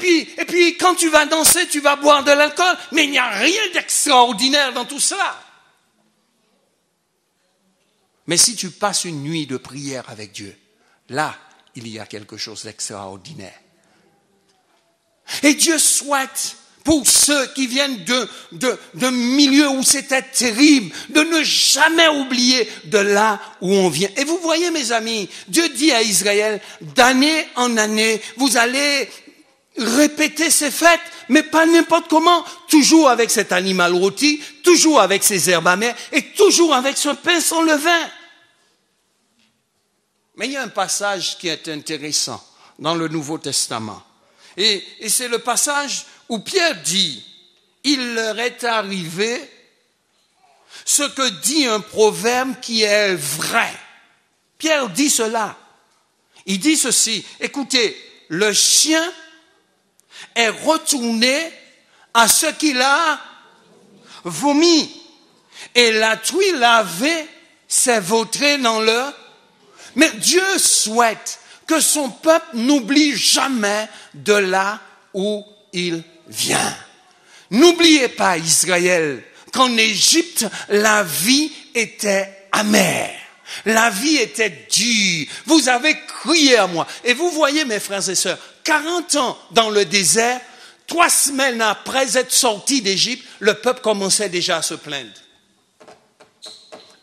Et puis, quand tu vas danser, tu vas boire de l'alcool. Mais il n'y a rien d'extraordinaire dans tout cela. Mais si tu passes une nuit de prière avec Dieu, là, il y a quelque chose d'extraordinaire. Et Dieu souhaite, pour ceux qui viennent d'un milieu où c'était terrible, de ne jamais oublier de là où on vient. Et vous voyez, mes amis, Dieu dit à Israël, d'année en année, vous allez répéter ces fêtes, mais pas n'importe comment, toujours avec cet animal rôti, toujours avec ces herbes amères, et toujours avec ce pain sans levain. Mais il y a un passage qui est intéressant dans le Nouveau Testament. Et c'est le passage où Pierre dit, il leur est arrivé ce que dit un proverbe qui est vrai. Pierre dit cela. Il dit ceci, écoutez, le chien est retourné à ce qu'il a vomi. Et la truie lavée s'est vautrée dans le... Mais Dieu souhaite que son peuple n'oublie jamais de là où il vient. N'oubliez pas, Israël, qu'en Égypte, la vie était amère. La vie était dure. Vous avez crié à moi. Et vous voyez, mes frères et sœurs, 40 ans dans le désert, 3 semaines après être sorti d'Égypte, le peuple commençait déjà à se plaindre.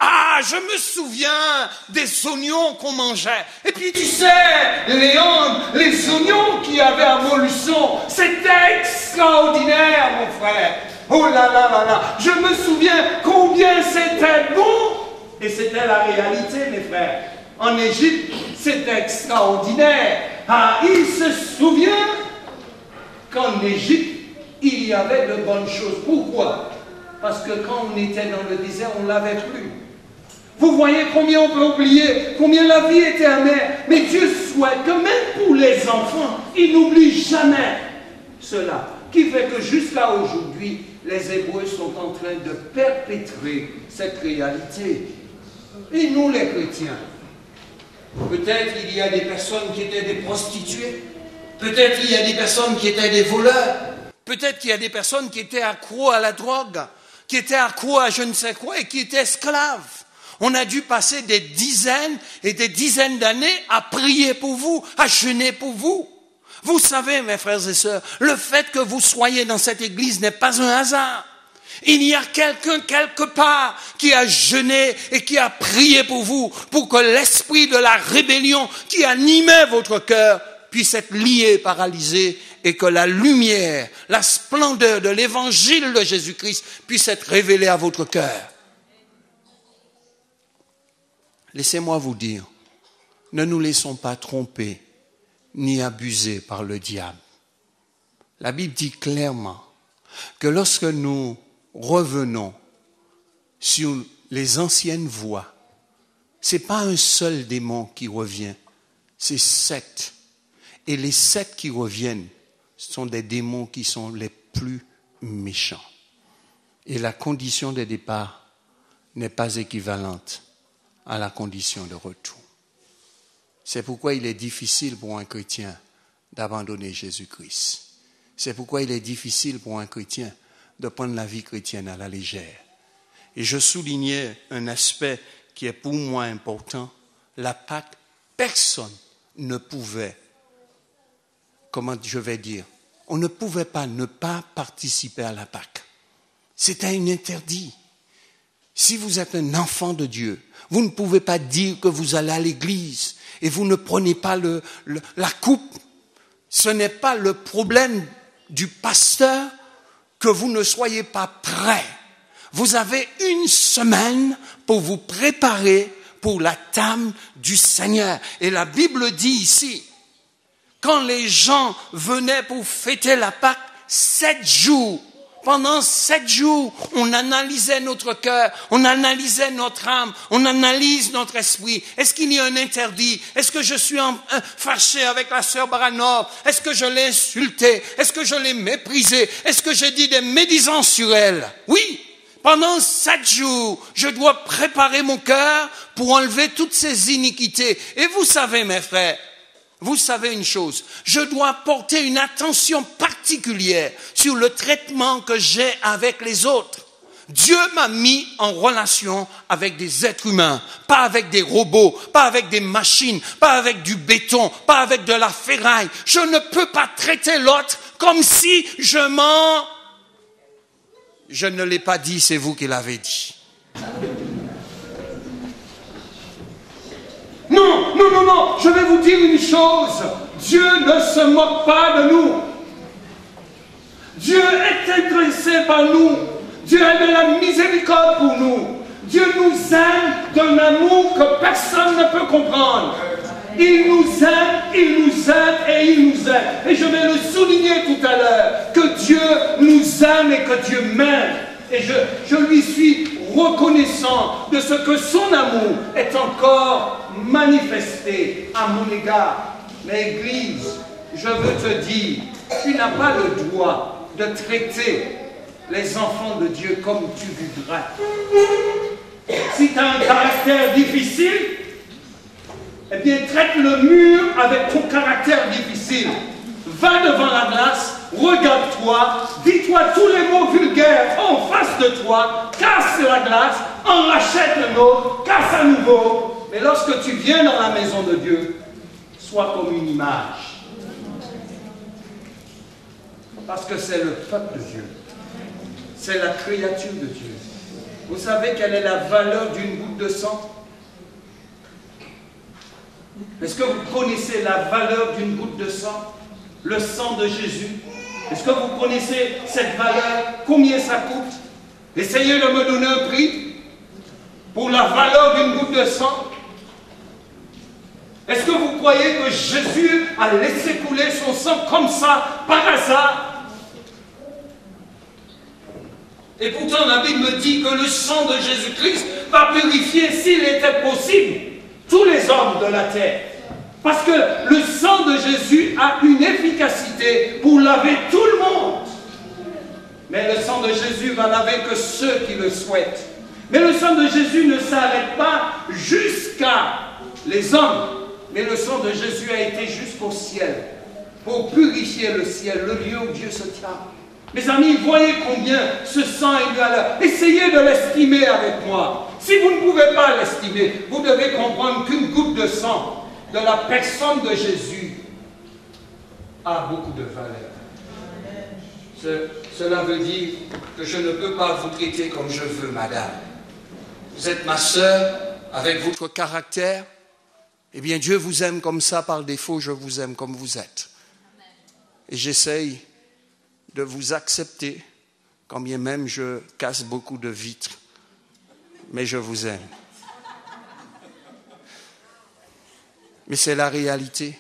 Ah, je me souviens des oignons qu'on mangeait. Et puis tu sais, Léon, les oignons qu'il y avait à Montluçon, c'était extraordinaire, mon frère. Oh là là là là, je me souviens combien c'était bon. Et c'était la réalité, mes frères. En Égypte, c'était extraordinaire. Ah, il se souvient qu'en Égypte, il y avait de bonnes choses. Pourquoi? Parce que quand on était dans le désert, on ne l'avait plus. Vous voyez combien on peut oublier, combien la vie était amère. Mais Dieu souhaite que même pour les enfants, ils n'oublient jamais cela. Qui fait que jusqu'à aujourd'hui, les Hébreux sont en train de perpétrer cette réalité. Et nous, les chrétiens, peut-être il y a des personnes qui étaient des prostituées, peut-être il y a des personnes qui étaient des voleurs, peut-être qu'il y a des personnes qui étaient accros à la drogue, qui étaient accros à je ne sais quoi et qui étaient esclaves. On a dû passer des dizaines et des dizaines d'années à prier pour vous, à jeûner pour vous. Vous savez, mes frères et sœurs, le fait que vous soyez dans cette église n'est pas un hasard. Il y a quelqu'un quelque part qui a jeûné et qui a prié pour vous, pour que l'esprit de la rébellion qui animait votre cœur puisse être lié, paralysé, et que la lumière, la splendeur de l'évangile de Jésus-Christ puisse être révélée à votre cœur. Laissez-moi vous dire, ne nous laissons pas tromper ni abuser par le diable. La Bible dit clairement que lorsque nous revenons sur les anciennes voies, ce n'est pas un seul démon qui revient, c'est 7. Et les 7 qui reviennent sont des démons qui sont les plus méchants. Et la condition de départ n'est pas équivalente à la condition de retour. C'est pourquoi il est difficile pour un chrétien d'abandonner Jésus-Christ. C'est pourquoi il est difficile pour un chrétien de prendre la vie chrétienne à la légère. Et je soulignais un aspect qui est pour moi important. La Pâque, personne ne pouvait, comment je vais dire, on ne pouvait pas ne pas participer à la Pâque. C'était un interdit. Si vous êtes un enfant de Dieu, vous ne pouvez pas dire que vous allez à l'église et vous ne prenez pas la coupe. Ce n'est pas le problème du pasteur que vous ne soyez pas prêt. Vous avez 1 semaine pour vous préparer pour la table du Seigneur. Et la Bible dit ici, quand les gens venaient pour fêter la Pâque, 7 jours, pendant 7 jours, on analysait notre cœur, on analysait notre âme, on analyse notre esprit. Est-ce qu'il y a un interdit? Est-ce que je suis fâché avec la sœur Baranov? Est-ce que je l'ai insultée? Est-ce que je l'ai méprisée? Est-ce que j'ai dit des médisances sur elle? Oui, pendant 7 jours, je dois préparer mon cœur pour enlever toutes ces iniquités. Et vous savez, mes frères, vous savez une chose, je dois porter une attention particulière sur le traitement que j'ai avec les autres. Dieu m'a mis en relation avec des êtres humains, pas avec des robots, pas avec des machines, pas avec du béton, pas avec de la ferraille. Je ne peux pas traiter l'autre comme si je ne l'ai pas dit, c'est vous qui l'avez dit. Non, non, non, non, je vais vous dire une chose. Dieu ne se moque pas de nous. Dieu est intéressé par nous. Dieu a de la miséricorde pour nous. Dieu nous aime d'un amour que personne ne peut comprendre. Il nous aime et il nous aime. Et je vais le souligner tout à l'heure, que Dieu nous aime et que Dieu m'aime. Et je lui suis reconnaissant de ce que son amour est encore manifesté à mon égard. Mais Église, je veux te dire, tu n'as pas le droit de traiter les enfants de Dieu comme tu voudrais. Si tu as un caractère difficile, eh bien traite le mur avec ton caractère difficile. Va devant la glace, regarde-toi, dis-toi tous les mots vulgaires en face de toi, casse la glace, en rachète un autre, casse à nouveau. Mais lorsque tu viens dans la maison de Dieu, sois comme une image. Parce que c'est le peuple de Dieu. C'est la créature de Dieu. Vous savez quelle est la valeur d'une goutte de sang? Est-ce que vous connaissez la valeur d'une goutte de sang? Le sang de Jésus. Est-ce que vous connaissez cette valeur? Combien ça coûte? Essayez de me donner un prix pour la valeur d'une goutte de sang. Est-ce que vous croyez que Jésus a laissé couler son sang comme ça, par hasard? Et pourtant, la Bible me dit que le sang de Jésus-Christ va purifier, s'il était possible, tous les hommes de la terre. Parce que le sang de Jésus a une efficacité pour laver tout le monde. Mais le sang de Jésus va laver que ceux qui le souhaitent. Mais le sang de Jésus ne s'arrête pas jusqu'à les hommes. Mais le sang de Jésus a été jusqu'au ciel. Pour purifier le ciel, le lieu où Dieu se tient. Mes amis, voyez combien ce sang est valeur. Essayez de l'estimer avec moi. Si vous ne pouvez pas l'estimer, vous devez comprendre qu'une goutte de sang de la personne de Jésus a beaucoup de valeur. Cela veut dire que je ne peux pas vous traiter comme je veux, madame. Vous êtes ma sœur, avec votre caractère. Eh bien, Dieu vous aime comme ça par défaut, je vous aime comme vous êtes. Et j'essaye de vous accepter, quand bien même je casse beaucoup de vitres. Mais je vous aime. Mais c'est la réalité.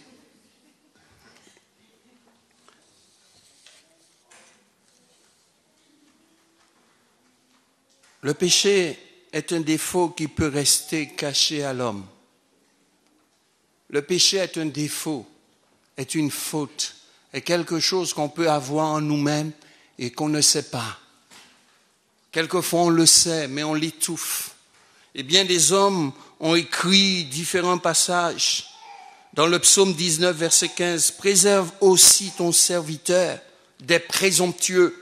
Le péché est un défaut qui peut rester caché à l'homme. Le péché est un défaut, est une faute, est quelque chose qu'on peut avoir en nous-mêmes et qu'on ne sait pas. Quelquefois on le sait, mais on l'étouffe. Et bien des hommes ont écrit différents passages. Dans le psaume 19, verset 15, « Préserve aussi ton serviteur des présomptueux,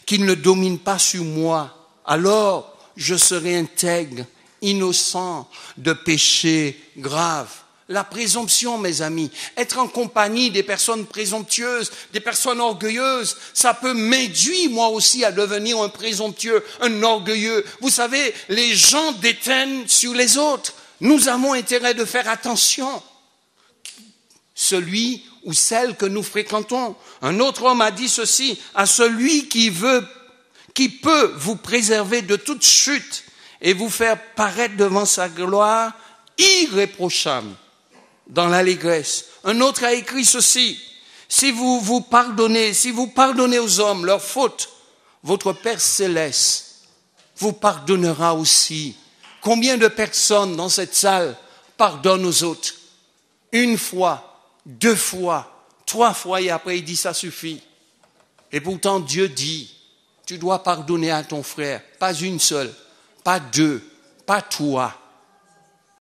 qu'il ne domine pas sur moi. Alors je serai intègre, innocent de péché grave. » La présomption, mes amis, être en compagnie des personnes présomptueuses, des personnes orgueilleuses, ça peut m'induire moi aussi à devenir un présomptueux, un orgueilleux. Vous savez, les gens détiennent sur les autres. Nous avons intérêt de faire attention. Celui ou celle que nous fréquentons. Un autre homme a dit ceci, à celui qui peut vous préserver de toute chute et vous faire paraître devant sa gloire irréprochable dans l'allégresse. Un autre a écrit ceci, si vous pardonnez aux hommes leurs fautes, votre Père céleste vous pardonnera aussi. Combien de personnes dans cette salle pardonnent aux autres? Une fois, 2 fois, 3 fois et après il dit ça suffit. Et pourtant Dieu dit, tu dois pardonner à ton frère, pas une seule, pas 2, pas 3,